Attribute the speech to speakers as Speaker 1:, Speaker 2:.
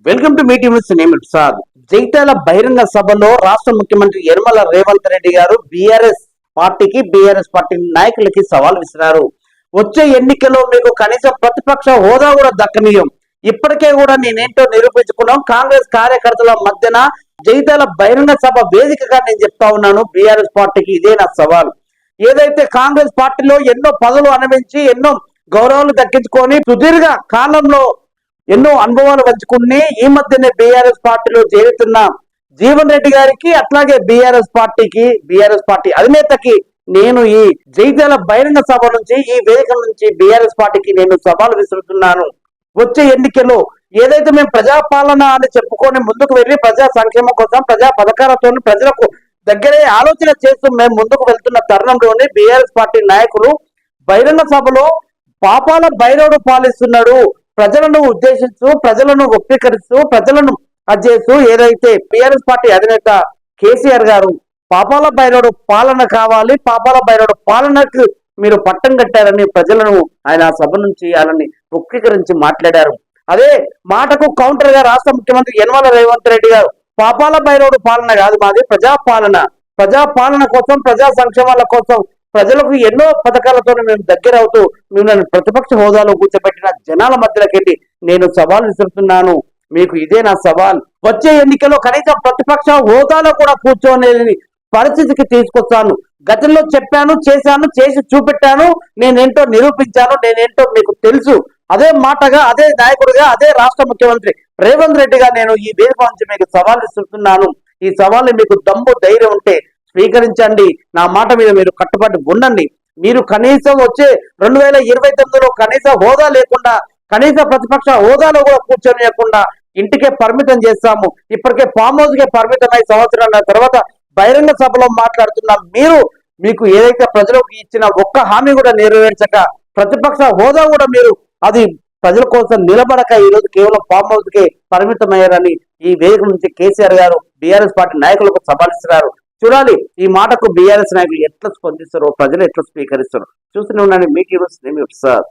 Speaker 1: Welcome to meeting with name Prasad. జైతాల బహిరంగ సభలో రాష్ట్ర ముఖ్యమంత్రి యనమల రేవంత్ రెడ్డి గారు బీఆర్ఎస్ పార్టీ నాయకులకి సవాల్ విసిరారు. వచ్చే ఎన్నికల్లో మీకు కనీసం ప్రతిపక్ష హోదా కూడా దక్కనీయం. ఇప్పటికే కూడా నేనేంటో నిరూపించుకున్నాం. కాంగ్రెస్ కార్యకర్తల మధ్యన జైతాల బహిరంగ సభ వేదికగా నేను చెప్తా ఉన్నాను. బీఆర్ఎస్ పార్టీకి ఇదే నా సవాల్. ఏదైతే కాంగ్రెస్ పార్టీలో ఎన్నో పదవులు అనుభవించి ఎన్నో గౌరవాలు దక్కించుకొని సుదీర్ఘ కాలంలో ఎన్నో అనుభవాలు పంచుకుని ఈ మధ్యనే బీఆర్ఎస్ పార్టీలో చేరుతున్న జీవన్ రెడ్డి గారికి, అట్లాగే బీఆర్ఎస్ పార్టీ అధినేతకి నేను ఈ జైత్యాల బహిరంగ సభ నుంచి, ఈ వేదిక నుంచి బీఆర్ఎస్ పార్టీకి నేను సవాలు విసురుతున్నాను. వచ్చే ఎన్నికల్లో ఏదైతే మేము ప్రజాపాలన అని చెప్పుకొని ముందుకు వెళ్ళి ప్రజా సంక్షేమం కోసం, ప్రజా పథకాలతో ప్రజలకు దగ్గరే ఆలోచన చేస్తూ మేము ముందుకు వెళ్తున్న తరుణంలోనే బీఆర్ఎస్ పార్టీ నాయకులు బహిరంగ సభలో పాపాల భైరవుడు పాలిస్తున్నాడు, ప్రజలను ఉద్దేశిస్తూ, ప్రజలను వక్రీకరిస్తూ, ప్రజలను అధ్యస్తూ ఏదైతే బీఆర్ఎస్ పార్టీ అధినేత కేసీఆర్ గారు పాపాల భైరవుడు పాలన కావాలి, పాపాల భైరవుడు పాలనకు మీరు పట్టం కట్టారని ప్రజలను ఆయన సభ నుంచి వాళ్ళని వక్రీకరించి మాట్లాడారు. అదే మాటకు కౌంటర్ గా రాష్ట్ర ముఖ్యమంత్రి యనమల రేవంత్ రెడ్డి గారు పాపాల భైరవుడు పాలన కాదు మాది ప్రజాపాలన కోసం, ప్రజా సంక్షేమాల కోసం, ప్రజలకు ఎన్నో పథకాలతో మేము దగ్గర అవుతూ మిమ్మల్ని ప్రతిపక్ష హోదాలో కూర్చోబెట్టిన జనాల మధ్యలోకి వెళ్ళి నేను సవాల్ విసురుతున్నాను. మీకు ఇదే నా సవాల్. వచ్చే ఎన్నికల్లో కనీసం ప్రతిపక్ష హోదాలో కూడా కూర్చోలేని పరిస్థితికి తీసుకొస్తాను. గతంలో చెప్పాను, చేసి చూపెట్టాను, నేనేంటో నిరూపించాను, నేనేంటో మీకు తెలుసు. అదే మాటగా, అదే నాయకుడిగా, అదే రాష్ట్ర ముఖ్యమంత్రి రేవంత్ రెడ్డిగా నేను ఈ వేదిక నుంచి మీకు సవాల్ విసురుతున్నాను. ఈ సవాల్ని మీకు దమ్ము ధైర్యం ఉంటే స్వీకరించండి. నా మాట మీద మీరు కట్టుబడి ఉండండి. మీరు కనీసం వచ్చే 2029లో కనీస హోదా లేకుండా, కనీస ప్రతిపక్ష హోదాలో కూడా కూర్చొనియకుండా ఇంటికే పరిమితం చేస్తాము. ఇప్పటికే ఫామ్ హౌస్ కే పరిమితమై సంవత్సరాల తర్వాత బహిరంగ సభలో మాట్లాడుతున్న మీకు ఏదైతే ప్రజలకు ఇచ్చిన ఒక్క హామీ కూడా నెరవేర్చక, ప్రతిపక్ష హోదా కూడా మీరు అది ప్రజల కోసం నిలబడక ఈరోజు కేవలం ఫామ్ హౌస్ కే పరిమితమయ్యారని ఈ వేదిక నుంచి కేసీఆర్ గారు బీఆర్ఎస్ పార్టీ నాయకులకు సవాలిస్తున్నారు. చూడాలి ఈ మాటకు బీఆర్ఎస్ నాయకులు ఎట్లా స్పందిస్తారో, ప్రజలు ఎట్లా స్వీకరిస్తారో. చూస్తూనే ఉన్నాను. Meeting sir.